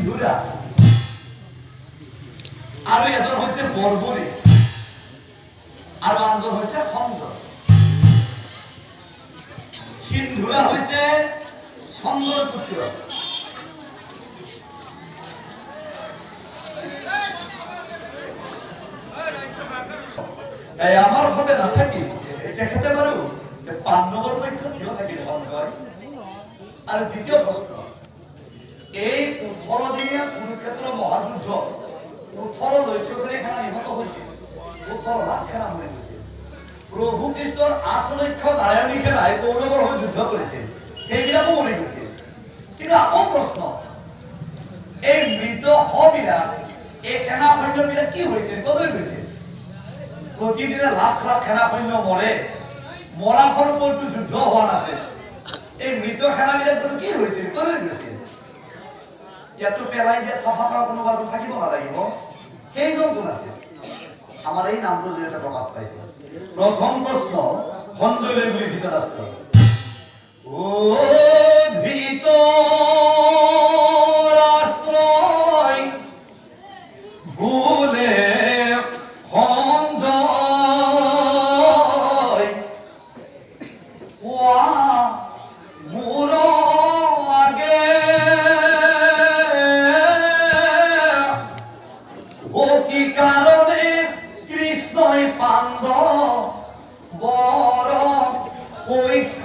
সিন্ধুৰা আৰু এজন হৈছে বৰবৰী আৰু আনজন হৈছে সঞ্জয়। সিন্ধুৰা হৈছে চন্দৰ পুত্ৰ, আমাৰ সতে নাথাকি তেখেতে বাৰু পাণ্ডৱৰ পক্ষত কিয় থাকিল সঞ্জয়? আৰু দ্বিতীয় প্ৰশ্ন, এই 18 দিনীয়া কুৰুক্ষেত্ৰ মহাযুদ্ধ 18 লক্ষ্যধাৰী সেনা নিহত হৈছিল, 18 লাখ সেনা মৰি গৈছিল। প্ৰভু কৃষ্ণৰ 8 লক্ষ নাৰায়ণী সেনাই কৌৰৱৰ হৈ যুদ্ধ কৰিছিল, সেইবিলাকো মৰি গৈছিল। কিন্তু আকৌ প্ৰশ্ন, এই মৃত শবিলাক এই সেনা সৈন্যবিলাক কি হৈছিল, কলৈ গৈছিল? প্ৰতিদিনে লাখ লাখ সেনা সৈন্য মৰে, মৰাশৰ ওপৰতো যুদ্ধ হোৱা নাছিল। এই মৃত সেনাবিলাক কি হৈছিল, কলৈ গৈছিল? ইয়াতো পেলাই দিয়া চাফা কৰা কোনো বাজু থাকিব নালাগিব। সেইজন কোন আছিল? আমাৰ এই নামটো জৰিয়তে প্ৰকাশ পাইছে। প্ৰথম প্ৰশ্ন, সঞ্জয়লৈ বুলি ধৃতৰাষ্ট্ৰ। ও ধৃতৰাষ্ট্ৰই বোলে সঞ্জয় কোৱা মোৰ আগে কি কারণে কৃষ্ণই পাণ্ডব বড় পক্ষ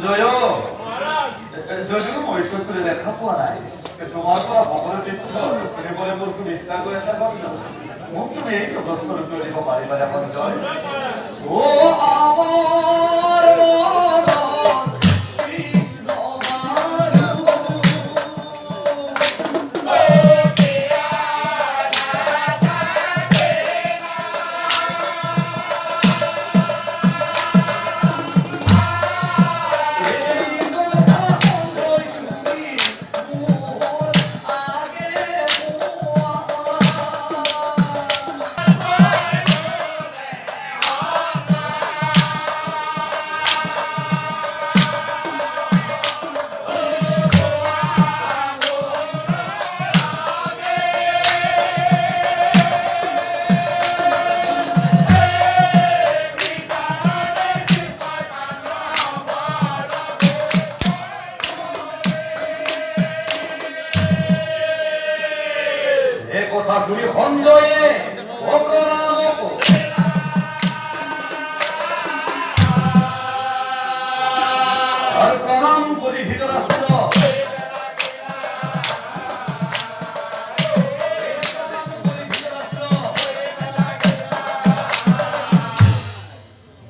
লয়ে? যদিও মই চকুৰে দেখা পোৱা নাই, তোমাৰ পৰা সকলো তথ্য শুনিবলৈ মোৰ খুব ইচ্ছা গৈ আছে সঞ্জয়। মোক তুমি এইটো প্ৰশ্নৰ উত্তৰ দিব পাৰিবানে সঞ্জয়? ও আমাৰ কৃষ্ণ কথা শুনি সঞ্জয়ে আর প্রণাম করি ধৃতরাষ্ট্র।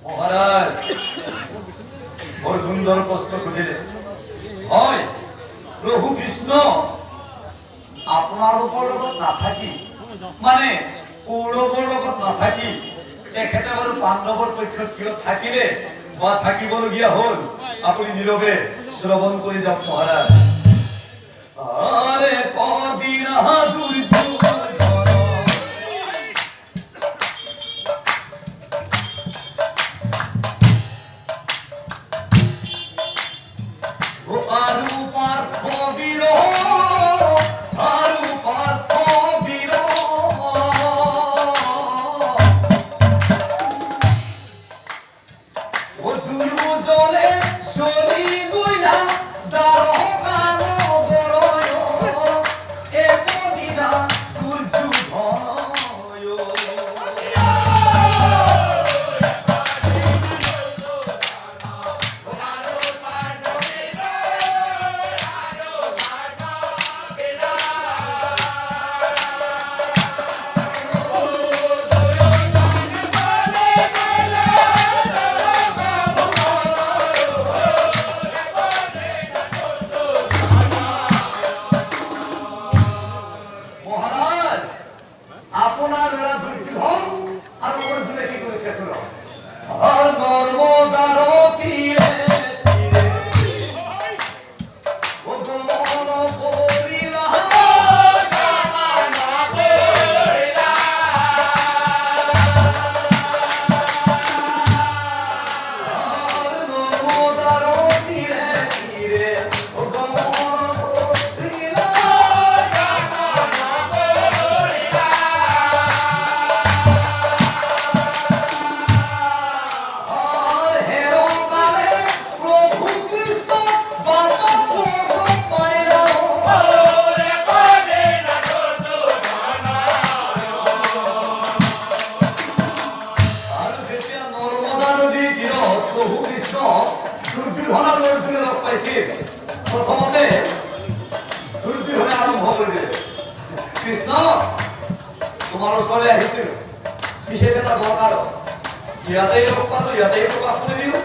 মহারাজ বৰ সুন্দৰ প্ৰশ্ন সুধিলে। হয়, প্ৰভু কৃষ্ণ আপোনালোকৰ লগত নাথাকি, মানে কৌৰৱৰ লগত নাথাকি তেখেতে বাৰু পাণ্ডৱৰ পক্ষত কিয় থাকিলে বা থাকিবলগীয়া হ'ল, আপুনি নীৰৱে শ্ৰৱণ কৰি যাওক মহাৰাজ। আৰে কদিনা আপনার দুর্যোধন আর অর্জুনে কি করেছে শুনো আর নর্মদার তীরে প্রথমতে দুর্যোধনে আরম্ভ করে দিলে কৃষ্ণ তোমার ওচৰলৈ আহিছিল বিশেষ এটা দৰকাৰ ইয়াতেই লগ পালো ইয়াতেই প্ৰকাশ কৰি দিলো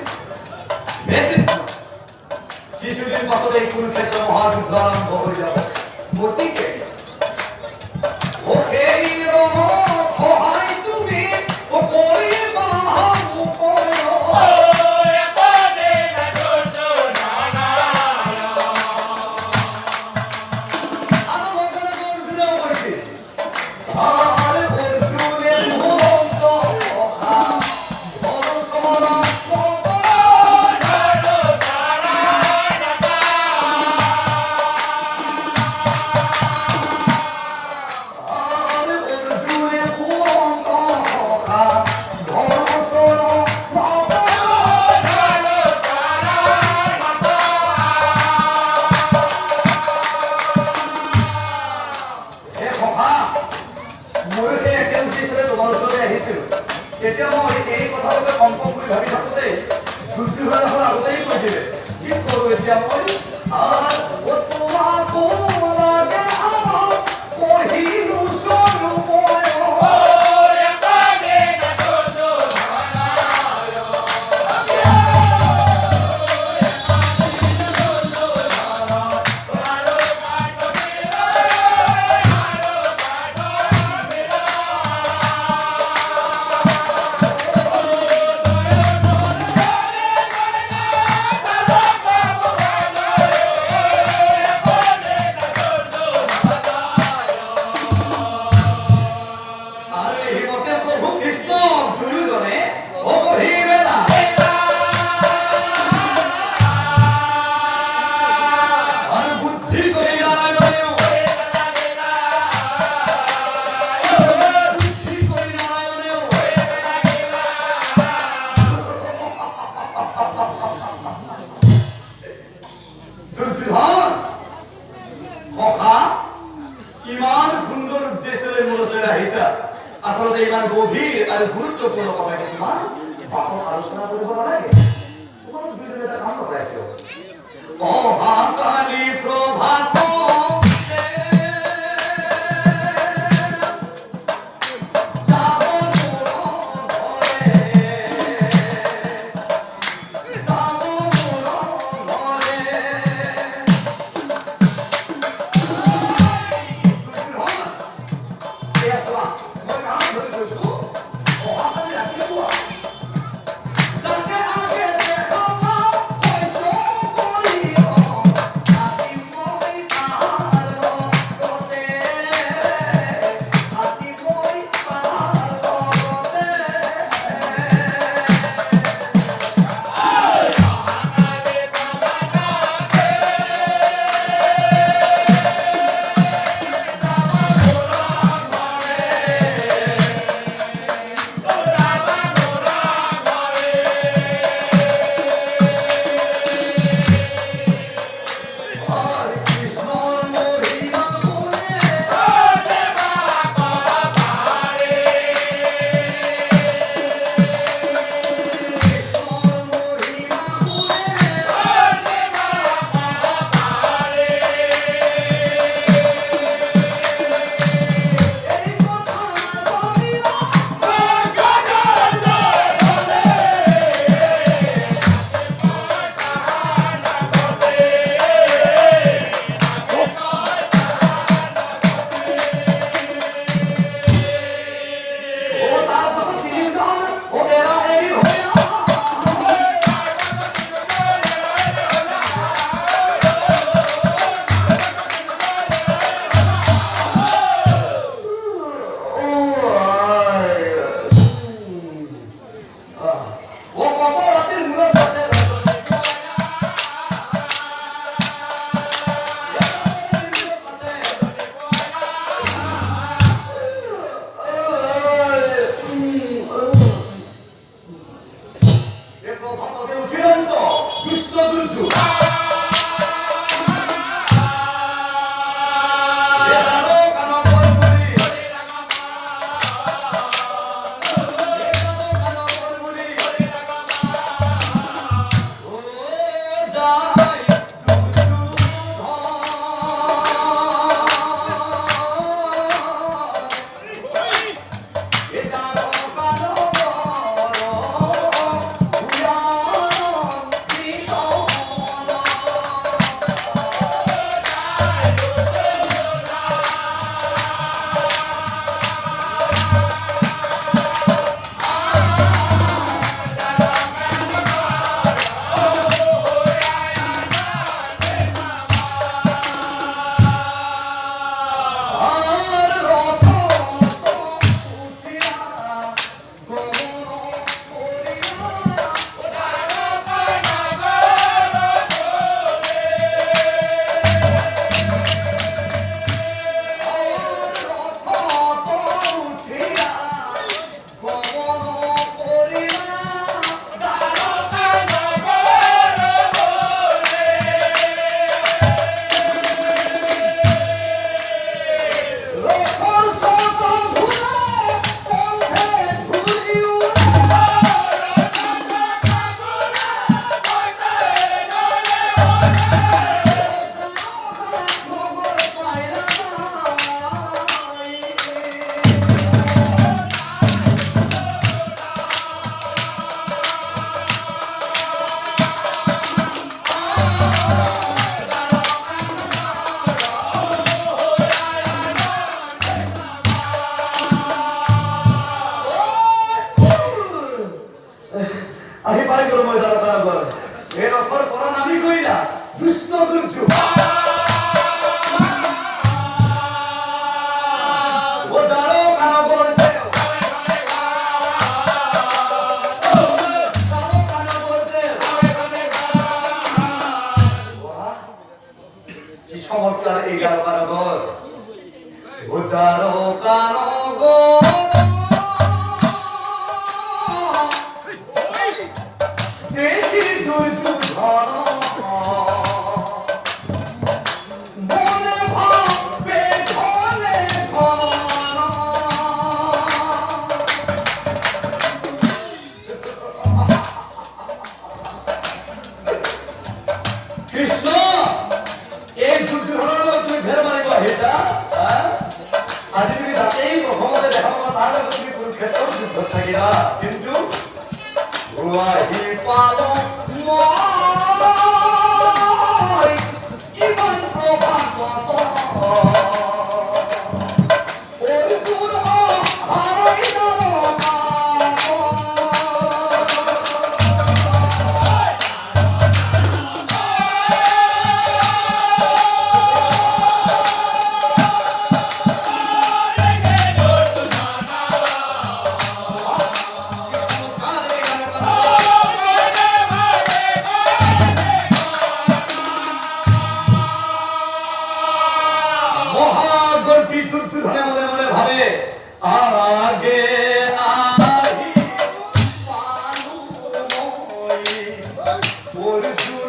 হে কৃষ্ণ কিছুদিন পাছত এই কুৰুক্ষেত্ৰ মহাযুদ্ধ আৰম্ভ হৈ যাব গতিকে সহায় তুমি কৰিবা তেতিয়া মই এই কথাটোকে কনফাৰ্ম কৰি ভাবি থাকোঁতে দুৰ্যোধনে আগতেই কৈ দিলে কি কৰোঁ এতিয়া মই ইমান সুন্দৰ উদ্দেশ্যলৈ মোৰ ওচৰলৈ আহিছা আচলতে ইমান গভীৰ আৰু গুৰুত্বপূৰ্ণ কথা কিছুমান বাপক আলোচনা কৰিব নালাগে তোমালোক দুজনে এটা কাম নকৰা কিয় মহাকালী প্ৰভাত আহি পাই গ'লো মই তাৰ আগত এই ৰথৰ পৰা নামি গৈলা দুষ্ট দুৰ্যোগ কি চমৎকাৰ এই গাৰো কাৰগৰ উদাৰো কাৰগৰ কৃষ্ণ এই দুৰ্যোধনৰ তুমি ফেৰ মাৰিব আহিছা আজি তুমি যাতেই প্ৰথমতে দেখা পাবা তাৰ লগত তুমি কুৰুক্ষেত্ৰৰ যুদ্ধত থাকিবা কিন্তু আহি পালো মই ইমান প্ৰভাত দুর্যোধনে মনে মনে ভাবে আগে আহি পালু মই অর্জুন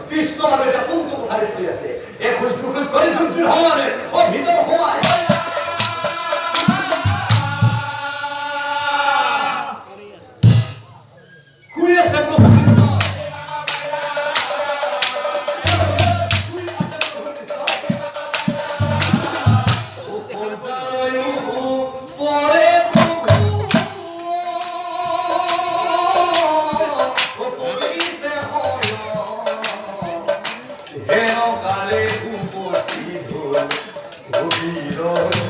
কৃষ্ণ মানে এটা কোনটো কথা লিখি আছে এই খুশ দুখুশ কৰি দুৰ্যোধনে ও ভিতৰ সোমায় শুই আছে প্ৰভু কৃষ্ণ Quiero